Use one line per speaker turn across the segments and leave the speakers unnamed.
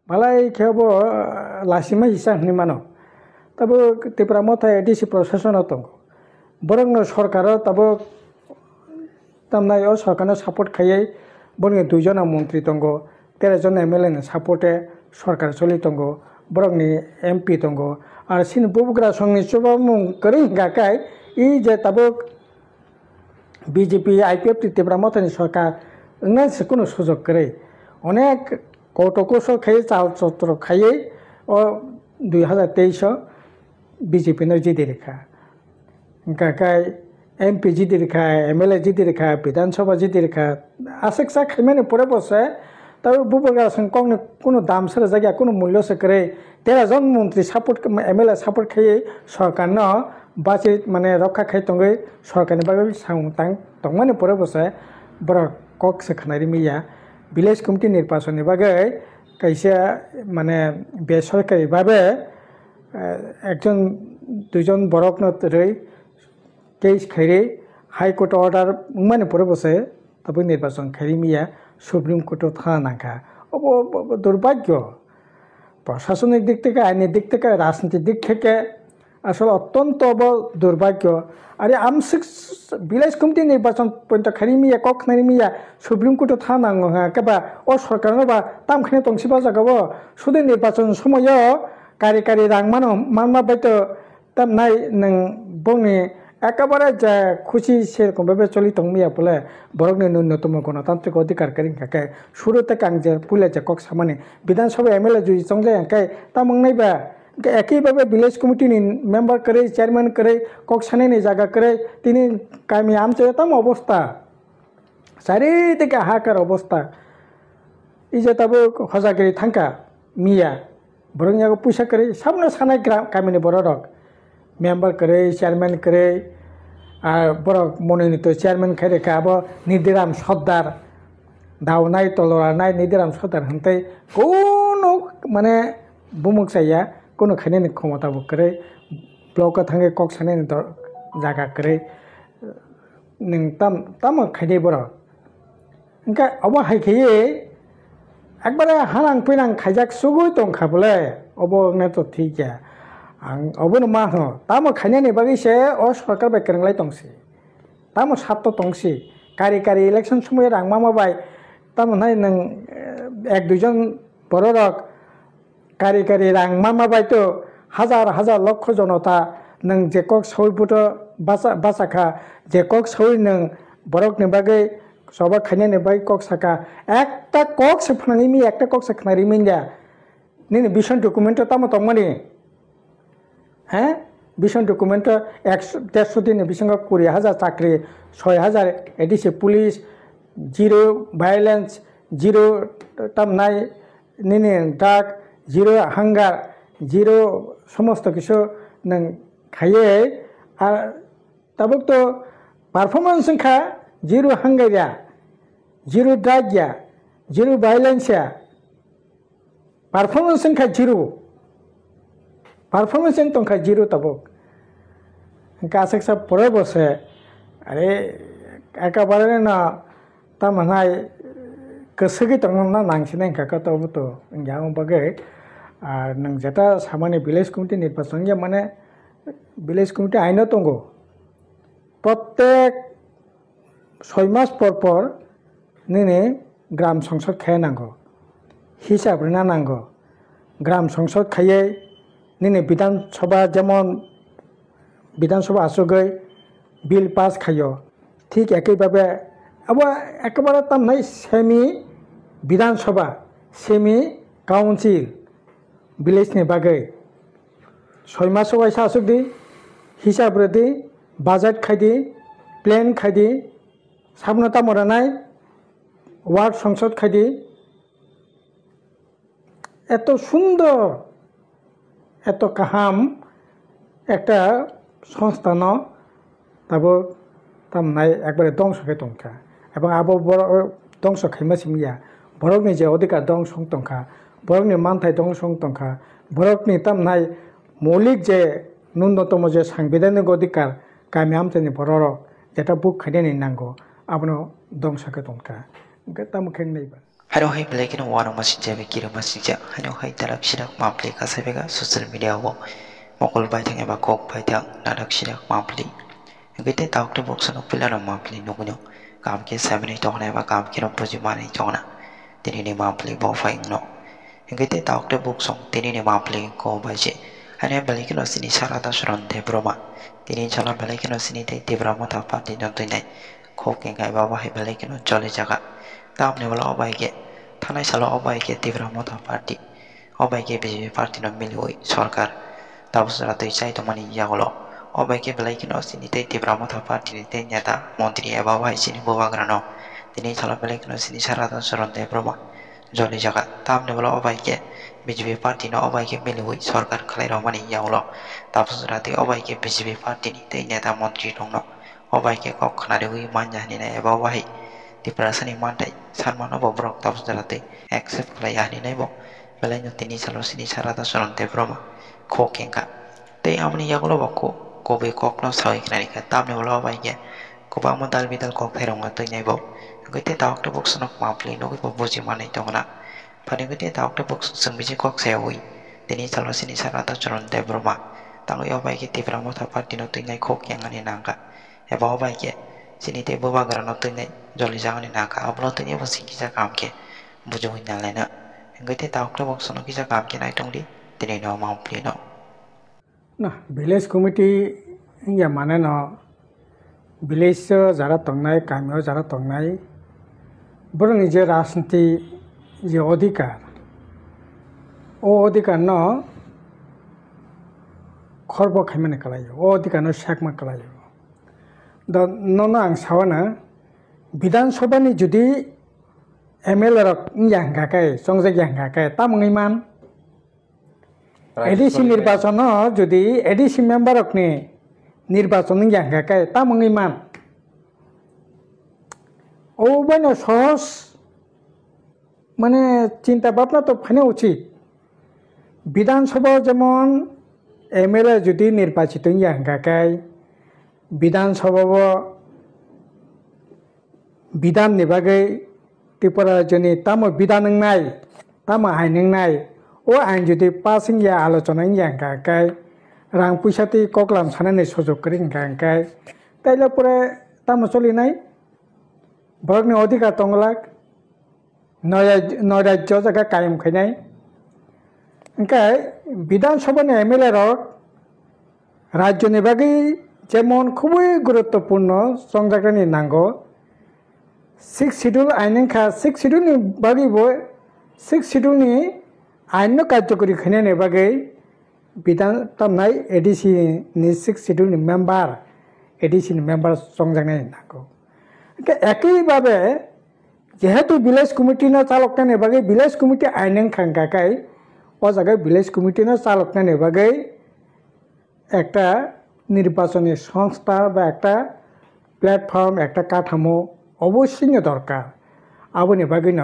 malai khebo lasima isa hni mano tabo Tripura mothai DC প্রশাসন tongo borokno sorkaro tabo tamnai o sorkarno support khaiye borokni 2 jona mantri tongo 13 jon MLA ni supporte sorkar choli tongo borokni MP tongo ar sin bubugra songni chobamung kring gakai ei je tabo BJP IPF Tripura mothai ni sorkar wngna kono sujog kre onek কৌশল খাইয়ে চাল চত্র খাইয়ে ও 2023 BJP no জিতে রেখা কাকাই MP জিতে রেখা MLA জিতে রেখা বিধানসভা জিতে রেখা আশেকসা খাইমানে পরে বসে তবে বুবগা সং কোনো দাম সরে জায়গা কোনো মূল্য সে করে 13 জন মন্ত্রী সাপোর্ট এমএলএ সাপোর্ট খাইয়ে সরকার ন বাঁচে মানে রক্ষা খাই তঙ্গে সরকারনি বাগে সাং তাং তংমানে পরে বসে বড় কক সে খানারি মিয়া ভিলেজ কমিটি নির্বাচনের বাগে কাইসা মানে বেসরকারিভাবে একজন 2 জন বরকন রই কেস খাইরে হাইকোর্ট অর্ডার মানে পরে বসে তবে নির্বাচন খাইরি মিয়া সুপ্রিম কোর্টও থানা নাকা দুর্ভাগ্য প্রশাসনিক দিক থেকে আইনের দিক থেকে রাজনীতির দিক থেকে আসলে অত্যন্ত দুর্ভাগ্য আরে আমসিক ভিলেজ কমিটি নির্বাচন পর্যন্ত খারি মিয়া কক খারি মিয়া সুপ্রিম কোর্টও থানা নাঙ্গো কেবা ও সরকার বা তামখানে তংসিবা জাগাব শুধু নির্বাচন সময় কারি কারি রাং মানমা বাইতো তাম নাই নং বংনি একেবারে যে খুশি সেরকমভাবে চলি তংমিয়া বলে বরকনি ন্যূনতম গণতান্ত্রিক অধিকার কারি কাকে শুরু থেকে আং যে পুলে যে কক সামানে বিধানসভা এমএলএ জুই চংলে কাই তামংনাইবা একইভাবে ভিলেজ কমিটি মেম্বার করে চেয়ারম্যান করে ককসানি জায়গা করে তিনি কামি আমছে তাম অবস্থা চারিদিকে হাহাকার অবস্থা এই যে তবে হজাগিরি থাকা মিয়া বরং পয়সা করে সামনে সানাই কামিনি বড় রক মেম্বার করে চেয়ারম্যান করে আর বড় মনোনীত চেয়ারম্যান খাই রেখা আবার নিদিরাম সর্দার দাও নাই তলোয়া নাই নিদিরাম সর্দার হান্তাই কোনো মানে বুমুক চাইয়া কোনো খাইনি ক্ষমতা করে ব্লক থাঙ্গে কক সানি জায়গা করে তাম খাইনি বড় ইনকা অব হাইখাইয়ে একবারে হানাং ফैनां খাইজাক সুগুই তংখা বলে অব তো ঠিক আং অবনো মা হ তাম খাইনি বাগিসে ও সরকার বেকেরলাই তংসি তাম সাত তংসি কারি কারি ইলেকশন সময় রাং মামাবাই তাম নাই নং 1-2 জন বড় রক কারি কারি রাং মামাবাই তো হাজার হাজার লক্ষ জনতা নং যে কক সইপুটো বাসাখা যে কক সই নং বরকনি বাগে সবা খাইনি বাই কক সাকা একটা কক সেফানি মি একটা কক সেখানি মিন্দা নিনে বিশন ডকুমেন্ট তাম তংমানি হ্যাঁ বিশন ডকুমেন্ট 150 দিনে বিশঙ্গ 20,000 চাকরি 6,000 ADC police zero violence zero তাম নাই নিনে ডাক জিরো হাঙ্গার জিরো সমস্ত কিছু নং খাইয়ে আর তবে তো পারফরমেন্স খা জিরো হাঙ্গারিয়া জিরো ড্রাগিয়া জিরো ভায়োলেন্সিয়া পারফরমেন্স খা জিরো পারফরমেন্স তংখা জিরো তবক কাছেক সব পরে বসে আরে একেবারে না তামানাই গোसोगै तंगना नांसिनाय काका तब तो याम बगे আর नों जेटा सामान्य ভিলেজ কমিটি নির্বাচন মানে ভিলেজ কমিটি আইন তঙ্গো প্রত্যেক 6 মাস পর পর নিনে গ্রাম সংসদ খাই নাঙ্গো হিসাব রেনা নাঙ্গো গ্রাম সংসদ খাইয়ে নিনে বিধানসভা যেমন বিধানসভা আসুগৈ বিল পাস খাইও ঠিক একইভাবে আবার একেবারে তাম নাই সেমি বিধানসভা সেমি কাউন্সিল ভিলেজনি বাগে 6 মাস সবাই শাসক দি হিসাব রেদি বাজেট খাইদি প্ল্যান খাইদি সাবনতা মরানাই ওয়ার্ড সংসদ খাইদি এত সুন্দর এত কাহাম একটা সংস্থান তবে তাম নাই একবারে ধ্বংস খাই তংখা এবং আবো বড় ধ্বংস খাইমাসিমিয়া বরকনি যে অধিকার ধ্বংস তংখা বরকনি মানথাই ধ্বংস তংখা বরকনি তাম নাই মৌলিক যে ন্যূনতম যে সাংবিধানিক অধিকার গামি আমতেনি বড় যেটা বুক খাইনি নাঙ্গো আপনার ধ্বংসকে তংখা তাম খেয়ে নেইবা
Hano hai belai kena warung masih jabe kira masih ja. Hano hai dalam sidak mampli kasai bega sosial media wo. Mokol baitang eba kok baitang dalam sidak mampli. Gede tahu tu box anu pila anu mampli nugunyo. Kam ke 7 itu kena eba kam kira puji mana itu kena. Tini ni mampli bawa faing no. Gede tahu tu box ong tini ni mampli ko baje. Hano belai kena sini sarata suron te broma. Tini cala belai kena sini te broma tapa di nonton nai. Kok yang kai bawa hai belai kena jolly jaga. Tam ne wala obai ke thanai salo obai ke tibra mota party obai ke BJP party no miloi সরকার তাবসরা তৈ চাই তো মানি ইয়াগলো obai ke belai kino sini te tibra mota party ni te nyata মন্ত্রী eba bai sini bobagrano tini salo belai kino sini sarata soronte broma joli jaga tam ne wala obai ke BJP party no obai ke miloi সরকার khalai ro mani ইয়াগলো তাবসরা te obai ke BJP party ni te nyata মন্ত্রী dongno obai ke kok khanare hui manja ni na eba bai di perasaan mantai sarmano bobrok tapos darate accept kaya ni nebo belanya tini salo sini sarata sonon te broma kokenga te amni yagulo bako kobe kokno sawi krani ka tamne bolo bai ke ko ba mo dal bidal kok therong to nebo gete tawk to box no mapli no ko boji manai to na pani gete tawk to box sung biji kok sewi tini salo sini sarata sonon te broma tango yo bai ke te broma ta pati no tingai kokenga ni nangka e ba bai ke sini te boba garano tingai joli jangan ni naka ablo tanya pasti kita kamke bujuk nyalena enggak te tahu kalau waktu no kita kamke naik tong di tini no mau beli no
nah village committee ya mana no village যারা তংনাই কামিও যারা তংনাই বরং নিজের রাজনীতি যে অধিকার ও অধিকার ন খর্ব খাইমানে কালাইও ও অধিকার ন শাকমা কালাইও দ নন আং সাওয়ানা বিধানসভানি যদি MLA rok yang gakai songjak yang gakai tamang iman ADC নির্বাচন যদি এডিসি মেম্বার রকনি নির্বাচন yang gakai tamang iman ও বানো সহজ মানে চিন্তা ভাবনা তো ফানে উচিত বিধানসভা যেমন MLA যদি নির্বাচিত yang gakai বিধানসভা বিধান নিবাগৈ ত্রিপুরা রাজ্যনি তামো বিধান নাই তামো আইন নাই ও আইন যদি পাসিং ইয়া আলোচনা ইয়াঙ্কাকাই রাং পয়সাতি ককলাম সানানি সুযোগ করে ইয়াঙ্কাকাই তাইলে পরে তামো চলিনাই বরকনি অধিকার তংলাক নয় রাজ্য জায়গা কায়েম খাইনাই ওংকাই বিধানসভানি MLA রক রাজ্যনি বাগৈ যেমন খুবই গুরুত্বপূর্ণ সংজাগ্রানি নাঙ্গো 6 শিডিউল আইনখা 6 schedule ni bagi boy 6 schedule ni ain no কার্যকরী খানে ne bagai বিধান তামনাই ADC ni 6 schedule ni member ADC ni member সংজাগনাই নাকো একই ভাবে যেহেতু ভিলেজ কমিটি না চালকনা ne bagai ভিলেজ কমিটি আইনং খাঙ্গাকাই ও জায়গায় ভিলেজ কমিটি না চালকনা ne bagai একটা নির্বাচনী সংস্থা বা একটা প্ল্যাটফর্ম একটা কাঠামো অবশ্যই দরকার আবনি বাগিন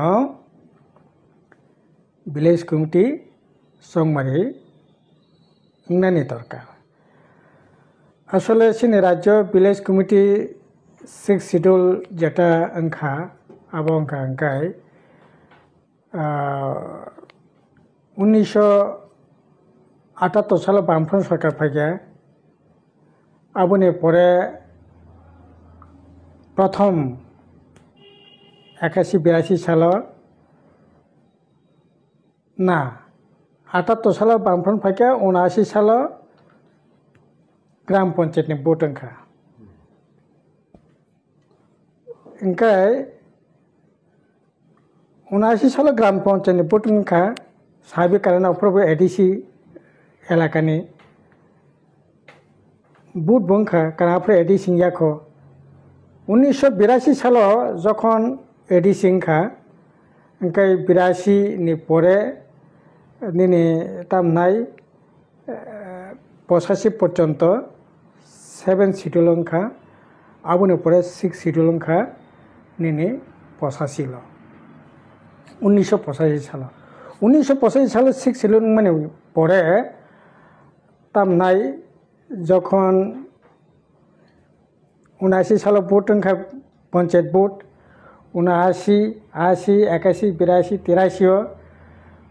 ভিলেজ কমিটি সংমারি ইংনানি দরকার আসলে সিনে রাজ্য ভিলেজ কমিটি 6 শিডিউল যেটা অংখা আবো অংখা অংকাই 1978 সালে বামফ্রন্ট সরকার ফাইয়া আবনি পরে প্রথম 81-82 সাল না 78 সাল বামফ্রন্ট ফাইকা 79 সাল গ্রাম পঞ্চায়েতনি ভোট ওংখা ওংকাই 79 সাল গ্রাম পঞ্চায়েতনি ভোট ওংখা সাহাবি কারণে অপ্রভু এডিসি এলাকানি ভোট বংখা কারণ এডিসি ইয়াখো 1982 সাল যখন এডিসি ওংখা ওংকাই 82 ni পরে নিনি তামনাই 85 পর্যন্ত 7 শিডিউল ওংখা আবনি পরে 6 শিডিউল ওংখা নিনি 85 ল 1985 সাল 1985 সালে 6 শিডিউল মানে পরে তামনাই যখন 79 সাল ভোট ওংখা পঞ্চায়েত ভোট 79, 80, 81, 82, 83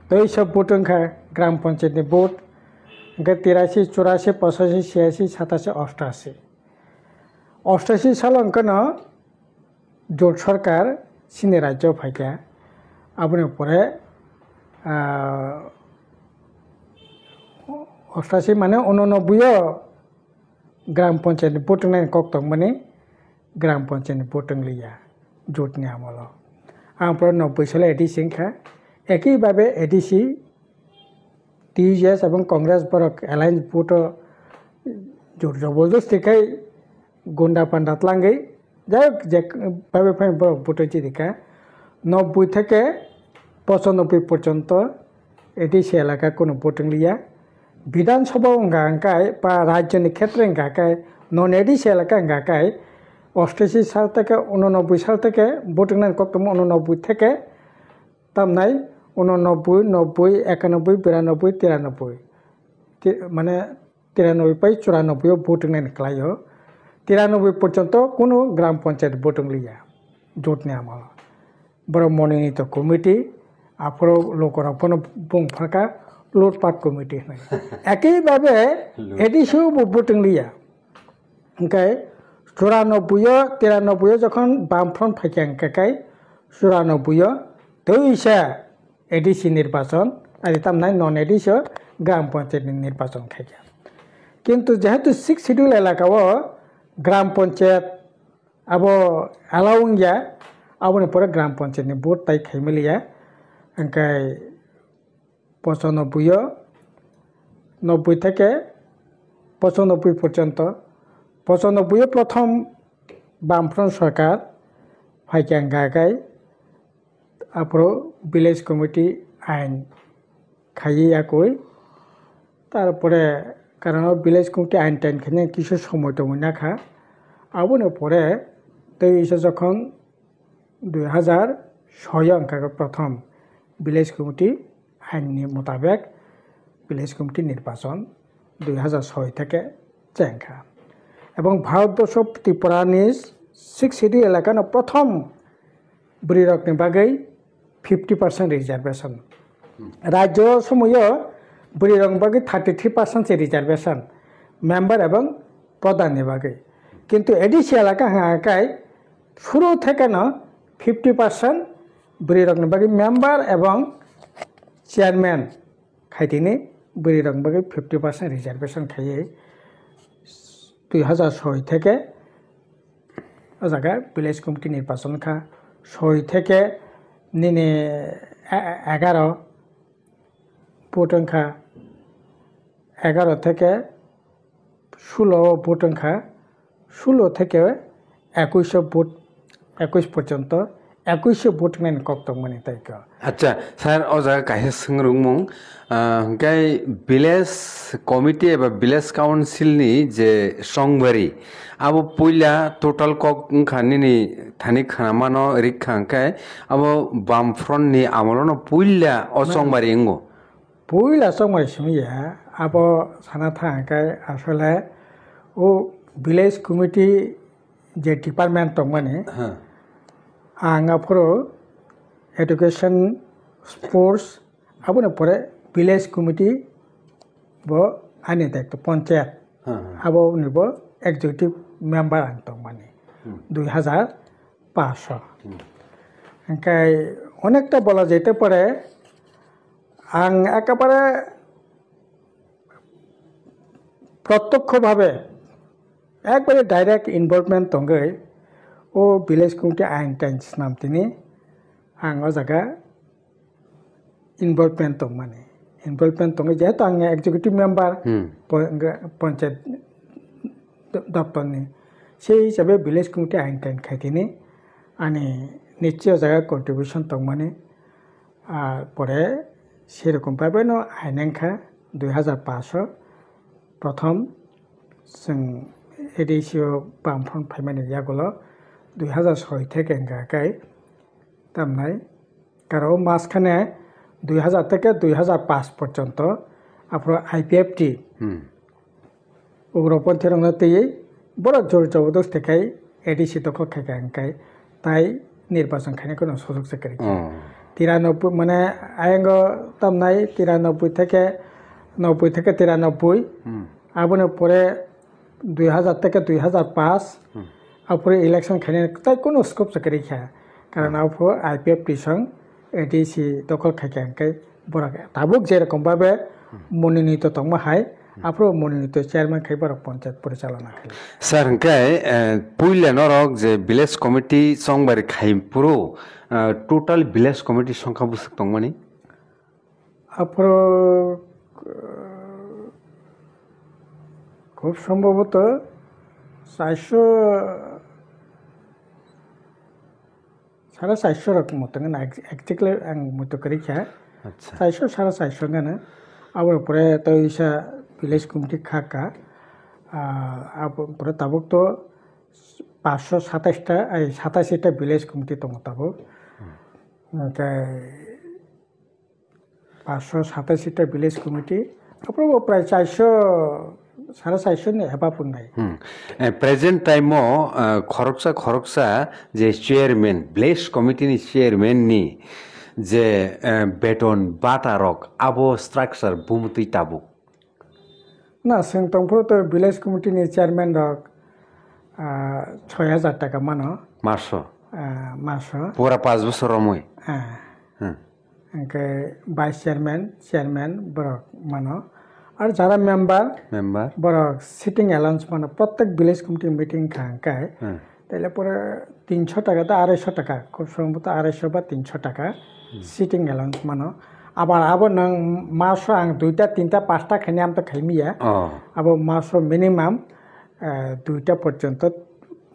তো এইসব ভোট ওখানে গ্রাম পঞ্চায়েতের ভোট 83, 84, 85, 86, 87, 88 88 সাল অঙ্কন জোট সরকার চীনের রাজ্য ফাইকা আপনি পরে 88 মানে 89 গ্রাম পঞ্চায়েত ভোট কক্তং মানে গ্রাম পঞ্চায়েত ভোট লিয়া জোটনি আমল ওমफ्राय 90 সালে এডিসি একইভাবে এডিসি টিউজিএস এবং কংগ্রেস বরক অ্যালায়েন্স ভোট জোর জবরদস্তিকাই গুন্ডা পান্ডাত লাঙ্গই যাই হোক যেভাবে ভোট জীবিকা 90 থেকে 95 পর্যন্ত এডিসি এলাকা কোনো ভোট লিয়া বিধানসভা অঙ্গাঙ্কায় বা রাজ্যের ক্ষেত্রে অঙ্গাকায় নন এডিসি এলাকা অঙ্গাকায় 88 সাল থেকে 89 সাল থেকে ভোট কক্তম 89 থেকে তামনাই 89, 90, 91, 92, 93 মানে 93 পাই 94 ভোট ক্লাই 93 পর্যন্ত কোনো গ্রাম পঞ্চায়েত ভোট লিয়া জোটনি আমল বড় মনোনীত কমিটি আপর লোকরা বুংফাকা লুটপাট কমিটি একইভাবে এডিসিও ভোট লিয়া ওখানে 94, 93 যখন বামফ্রন্ট ফাইকা ওখানে 94 তৈসা এডিসি নির্বাচন আর তামনাই নন এডিসি গ্রাম পঞ্চায়েত নির্বাচন খাইকা কিন্তু যেহেতু 6 শিডিউল এলাকাও গ্রাম পঞ্চায়েত আবো এলাউঙ্গিয়া আবনি পরে গ্রাম পঞ্চায়েত ভোট তাই খাইমেলিয়া ওখানে 95, 90 থেকে 95 পর্যন্ত 95 প্রথম বামফ্রন্ট সরকার ফাইকা গাগায় আপর ভিলেজ কমিটি আইন খাইয়া কই তারপরে কারণ ভিলেজ কমিটি আইন টাইন খাইয়ে কিছু সময় তো না খা আবনে পরে তেইশে যখন 2006 অঙ্কাকে প্রথম ভিলেজ কমিটি আইন মোতাবেক ভিলেজ কমিটি নির্বাচন 2006 থেকে চেঙ্খা এবং ভারতবর্ষ ত্রিপুরা নিজ 6 শিডিউল এলাকার প্রথম বুড়িরকনি বাগৈ 50% রিজার্ভেশন রাজ্য সময় বুড়িরক বাগৈ 33% রিজার্ভেশন মেম্বার এবং প্রধানের বাগৈ কিন্তু এডিসি এলাকা হাঁকায় শুরু থেকে 50% বুড়িরকনি বাগৈ মেম্বার এবং চেয়ারম্যান খাইতিনি বুড়িরক বাগৈ 50% রিজার্ভেশন খাইয়ে 2006 থেকে ও জায়গায় ভিলেজ কমিটি নির্বাচন খা 6 থেকে নিনে 11 ভোট খা 11 থেকে 16 ভোট খা 16 থেকে 21 ভোট 21 পর্যন্ত 21 ভোট নেন কক্তং মানে তাই
আচ্ছা স্যার ও জায়গা কাহে সংরুমং গাই ভিলেজ কমিটি এবা ভিলেজ কাউন্সিলনি যে সংবারি আবো পয়লা টোটাল কক খানিনি থানি খামানো রিখাঙ্কায় আবো বামফ্রন্টনি আমলনো পয়লা ও সংবারি এঙ্গো
পয়লা সংবারি সমিয়া আবো সানা থাঙ্কায় আসলে ও ভিলেজ কমিটি যে ডিপার্টমেন্ট দं মানে
হ্যাঁ
आंगाफोर एडुकेशन स्पोर्ट्स आबोनो परे ভিলেজ कमिटी बो आनि दायित्व पंचायत आबो निबो एग्जीक्यूटिव मेम्बर आंतो माने 2500 ओंखाय अनेकटा बला जेते पारे आं एकेबारे प्रत्यक्षभावे एकबारे डायरेक्ट इनभल्वमेंट दंगै ओ ভিলেজ कमिटी आइन टाइन्स नामतिनि आं ओ जागा इनभल्वमेंट दं माने इनभल्वमेंट दं जेहेतु आं एग्जीक्यूटिव मेम्बर पंचायत दप्तरनि সেই হিসাবে ভিলেজ कमिटी आइन टाइन खाइतिनि आंनि निश्चय जागा कन्ट्रिबिउसन दं माने आर परे सेरकमभाबे न आइनेंखा 2500 प्रथम जों एडिसिओ बामफ्रन्ट फाइमानि यागुलो 2006 থেকে গাকাই তামনাই কারো মাঝখানে 2000 থেকে 2005 পর্যন্ত আপনার আইপিএফটি উগ্রপন্থী রঙতেই বড় জোর জবরদস্ত খাই এডিসি দখল খাই তাই নির্বাচন খাইনি কোনো সুযোগ চাকরি 93 মানে আইঙ্গ তামনাই 93 থেকে 90 থেকে 93 আবনের পরে 2000 থেকে 2005 আপরে ইলেকশন খাইনি তাই কোনো স্কোপ চাকরি খায় কারণ আপো আইপিএফ টিসং এডিসি দখল খাইকে বরাকে তাবুক যেরকম ভাবে মনোনীত তংমা হাই আপনি মনোনীত চেয়ারম্যান খাইবার পঞ্চায়েত পরিচালনা খাই
স্যার হংকাই পুইলে নরক যে ভিলেজ কমিটি সংবারে খাই পুরো টোটাল ভিলেজ কমিটি সংখ্যা বুঝতে তংমানি
আপনি খুব সম্ভবত 400 রকম মতো না একজাক্টলি আং মতো করি খা
আচ্ছা
400 450 গানা আবার পরে তো ইসা ভিলেজ কমিটি খাকা পরে তাবুক তো 527টা 87টা ভিলেজ কমিটি তো তাবুক 587টা ভিলেজ কমিটি আপনার প্রায় 400 নি হেবা পুনাই
প্রেজেন্ট টাইমও খরকসা যে চেয়ারম্যান ভিলেজ কমিটিনি চেয়ারম্যান নি যে বেতন বাটারক আবো স্ট্রাকচার বুমতি তাবুক
না जों तंफोर ভিলেজ কমিটিনি চেয়ারম্যান রক 6000 টাকা মানো মাসো
পুরা 5 বছর রমই
ভাইস চেয়ারম্যান বরক মানো আর যারা মেম্বার বরক সিটিং অ্যালাউন্স মানো প্রত্যেক ভিলেজ কমিটি মিটিং খাঙ্কায় তাইলে পরে 300 টাকা তো 250 টাকা খুব সম্ভবত 250 বা 300 টাকা সিটিং অ্যালাউন্স মানো আবার নং মাসো আং 2টা 3টা 5টা খাইনি আম তো খাইমিয়া আবার মাসো মিনিমাম 2টা পর্যন্ত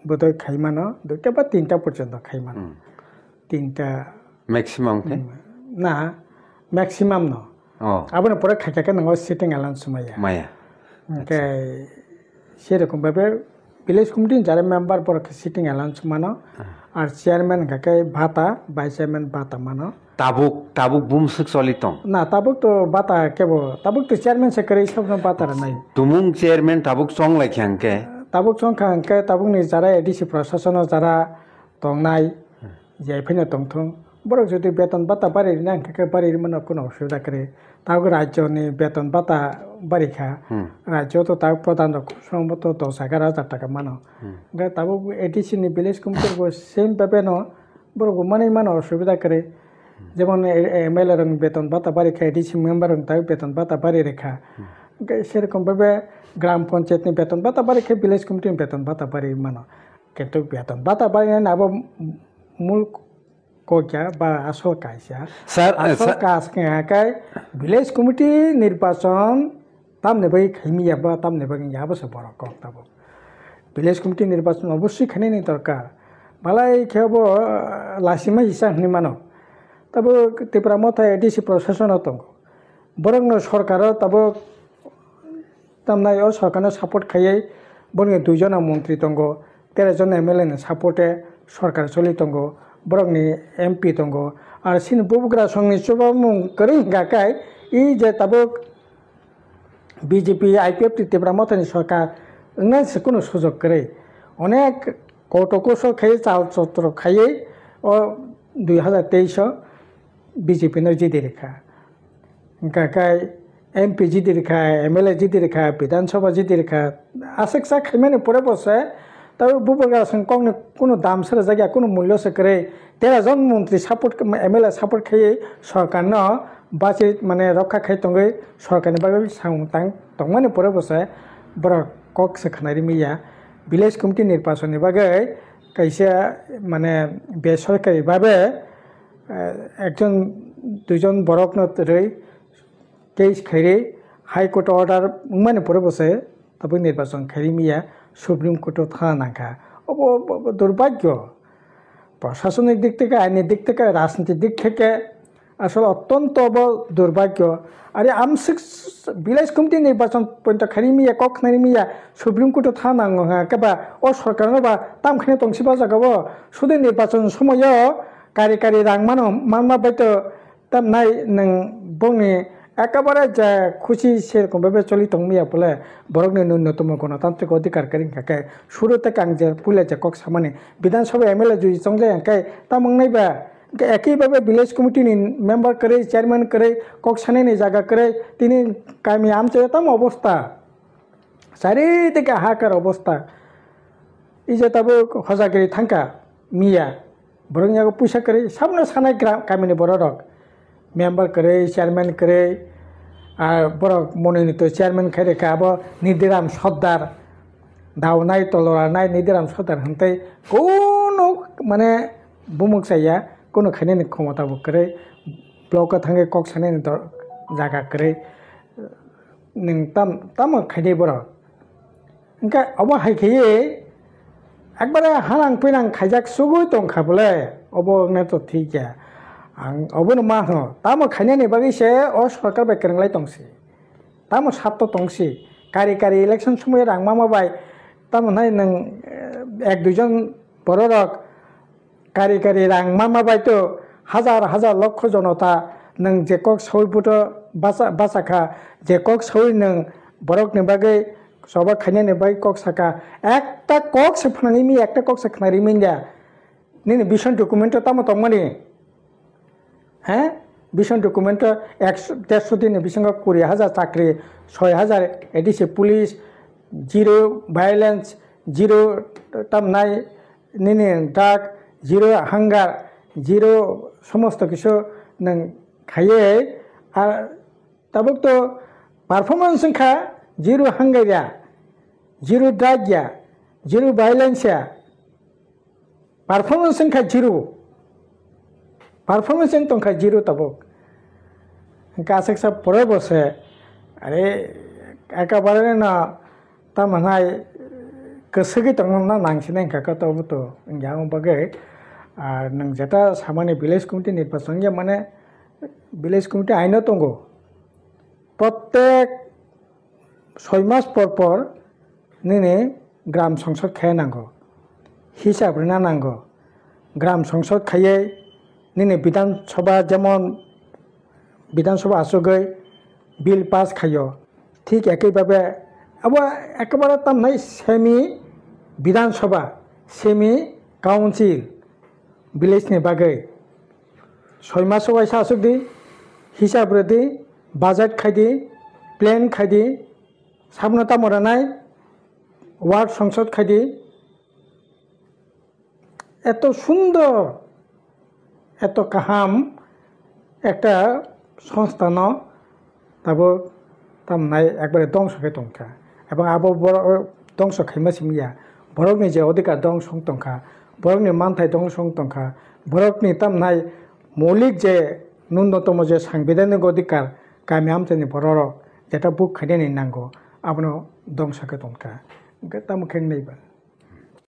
বোধহয় খাইমানো 2টা বা 3টা পর্যন্ত খাইমানো 3টা
ম্যাক্সিমাম
না ম্যাক্সিমাম ন আবার পরে খাইকাকে নঙ্গ সিটিং অ্যালাউন্স মায়া সেরকম ভাবে ভিলেজ কমিটি যারা মেম্বার পরে সিটিং অ্যালাউন্স মানো আর চেয়ারম্যান কাকে ভাতা ভাইস চেয়ারম্যান ভাতা মানো
তাবুক বুমসুক চলিতং
না তাবুক তো বাতা কেবল তাবুক তো চেয়ারম্যান সেক্রেটারি সব বাতার নাই
তুমুং চেয়ারম্যান তাবুক চং লাইখাংকে
তাবুক চং খাংকে তাবুক নি যারা এডিসি প্রশাসন যারা তংনাই যাইফিনে তংথং বড় যদি বেতন বাতা বাড়ি না কাকে বাড়ি মানে কোনো অসুবিধা করে তাকে রাজ্যনি বেতন বাতা বাড়িখা রাজ্য তো তার প্রধান সম্ভবত 10,000 টাকা মানো তাবুক এডিসি নি ভিলেজ কমিটির সেম ভাবে ন বড় মানে মানে অসুবিধা করে যেমন এমএলএ রং বেতন ভাতা বাড়ি খায় ডিসি মেম্বার রং তাই বেতন ভাতা বাড়ি রেখা সেরকমভাবে গ্রাম পঞ্চায়েত বেতন ভাতা বাড়ি খায় ভিলেজ কমিটি বেতন ভাতা বাড়ি মানো কিন্তু বেতন ভাতা বাড়ি না আবার মূল কয়া বা আসল কাজা আসল কাজ খায় ভিলেজ কমিটি নির্বাচন তাম নেবাই খাইমিয়া বা তাম নেবাই ইয়াবসে বড় কক তাব ভিলেজ কমিটি নির্বাচন অবশ্যই খানি দরকার মালাই খেয়াব লাসিমা হিসাব মানো তবে ত্রিপুরা মতো এডিসি প্রশাসন তঙ্গ বরং সরকারও তবে তামনাই সরকারের সাপোর্ট খাইয়ে বরং 2 জন মন্ত্রী তঙ্গ 13 জন এমএলএ সাপোর্টে সরকার চলি তঙ্গ বরং এমপি তঙ্গ আর সিন বুবুগ্রা সঙ্গে চুবামুং করি গাকায় এই যে তবে বিজেপি আইপিএফ ত্রিপুরা মতনি সরকার কোনো সুযোগ করে অনেক কৌটকৌশল খাইয়ে চাল চত্র খাইয়ে ও 2023 বিজেপি জিদি রেখা গাকায় এমপি জিদি রেখা এমএলএ জিদি রেখা বিধানসভা জিদি রেখা আশেকসা খাইমানে পরে বসে তবে বুবুগা সঙ্গে কোনো দাম সেরা জায়গা কোনো মূল্য সে করে 13 জন মন্ত্রী সাপোর্ট এমএলএ সাপোর্ট খাইয়ে সরকার ন বাঁচে মানে রক্ষা খাই তঙ্গে সরকারনি বাকি সাংতাং তংমানে পরে বসে বড় কক সে খানারি মিয়া ভিলেজ কমিটি নির্বাচনের বাকে কাইসে মানে বেসরকারিভাবে একজন 2 জন বরক নই কেস খাইরে হাইকোর্ট অর্ডার মানে পরে বসে তবে নির্বাচন খাইরি মিয়া সুপ্রিম কোর্টও থানা নাখা দুর্ভাগ্য প্রশাসনিক দিক থেকে আইনের দিক থেকে রাজনীতির দিক থেকে আসলে অত্যন্ত দুর্ভাগ্য আরে আমসিক ভিলেজ কমিটি নির্বাচন পর্যন্ত খাইরি মিয়া কক খাইরি মিয়া সুপ্রিম কোর্টও থানা নাঙা কেবা ও সরকার বা তামখানে তংসিবা জাগাব শুধু নির্বাচন সময় কারি রাং মানো মানমা বাইতো তাম নাই নং বংনি একেবারে যে খুশি সেরকমভাবে চলিত মিয়া বলে বরংনি ন্যূনতম গণতান্ত্রিক অধিকার কারি কাকে শুরু থেকে আং যে পুলে যে কক সামানি বিধানসভা এমএলএ जुई চংলে আংকাই তা মংনাইবা একইভাবে ভিলেজ কমিটিনি মেম্বার করে চেয়ারম্যান করে কক সানাইনি জায়গা করে তিনি কামি আমছে তাম অবস্থা চারিদিকে হাহাকার অবস্থা এই যে তাবো হজাগিরি থাঙ্কা মিয়া বরং পয়সা করে সামনে সানাই কামিনি বড় রক মেম্বার করে চেয়ারম্যান করে আর বড় মনোনীত চেয়ারম্যান খাই আবো নিদিরাম সর্দার দাওনাই তলরানাই নিদিরাম সর্দার হান্তে কোনো মানে বুমুক চাইয়া কোনো খাইনি ক্ষমতা করে ব্লক থাঙ্গে কক সানাইনি জায়গা করে তাম খাইনি বড় ইনকা অব হাইখাইয়ে একবারে হানাং ফैनां খাইজাক সুগুই তংখা বলে অবনে তো ঠিক आं अबनो मा हो तामो खाइनायनि बागैसो अ सरकार बाय केरेंलाय तंसि तामो सात तंसि कारि कारि इलेक्शन समय रां मामाबाय तामोनाय नों एक दुइजन बर' रक कारि कारि रां मामाबाय तो हाजार हाजार लक्ष जनता नों जे कक सौइबोथ बासाखा जे कक सौइ नों बरकनि बागै सबा खाइनायनि बागै कक साका एकटा कक सेफानानि मी एकटा कक सेखनारि मिन्या निनि बिसन डकुमेन्ट तामो तंमानि হ্যাঁ বিশন ডকুমেন্ট 150 দিনে বিসঙ্গ 20,000 চাকরি 6,000 ADC police zero violence zero তামনাই নিনি ডাক জিরো হাঙ্গার জিরো সমস্ত কিছু নং খাইয়ে আর তাবক তো পারফরমেন্স সংখ্যা জিরো হাঙ্গারিয়া জিরো ডাকিয়া জিরো ভায়োলেন্সিয়া পারফরমেন্স সংখ্যা জিরো পারফরমেন্স তংখা জিরো তাবক কাছে সব পরে বসে আরে একেবারে না তা মানায় গোসोगै তংনা নাংসিনাই কাকা তবু তো ইয়া বাগে আর নং যেটা সামান্য ভিলেজ কমিটি নির্বাচন মানে ভিলেজ কমিটি আইন দङ প্রত্যেক 6 মাস পর পর নিনে গ্রাম সংসদ খায় নাঙ্গো হিসাব রেনা নাঙ্গো গ্রাম সংসদ খাইয়ে নিনে বিধানসভা যেমন বিধানসভা আসুগৈ বিল পাস খাইও ঠিক একইভাবে আবার একেবারে তাম নাই সেমি বিধানসভা সেমি কাউন্সিল ভিলেজनि बागै 6 मास वाइसा आसुक दी हिसाब रेदी बाजेट खाइदी प्लेन खाइदी सामने तामरानाय वार्ड संसद खाइदी এত সুন্দর এত কাহাম একটা সংস্থান তাবো তামনাই একবারে ধ্বংস হয়ে তংখা এবং আবো বড় ধ্বংস খাইমাসিমিয়া বরকনি যে অধিকার ধ্বংস তংখা বরকনি মানথাই ধ্বংস তংখা বরকনি তামনাই মৌলিক যে ন্যূনতম যে সাংবিধানিক অধিকার গামি আমচানি বড় যেটা বুক খাইনি নাঙ্গো আবনো ধ্বংসকে তংখা তামো খেন নাইবা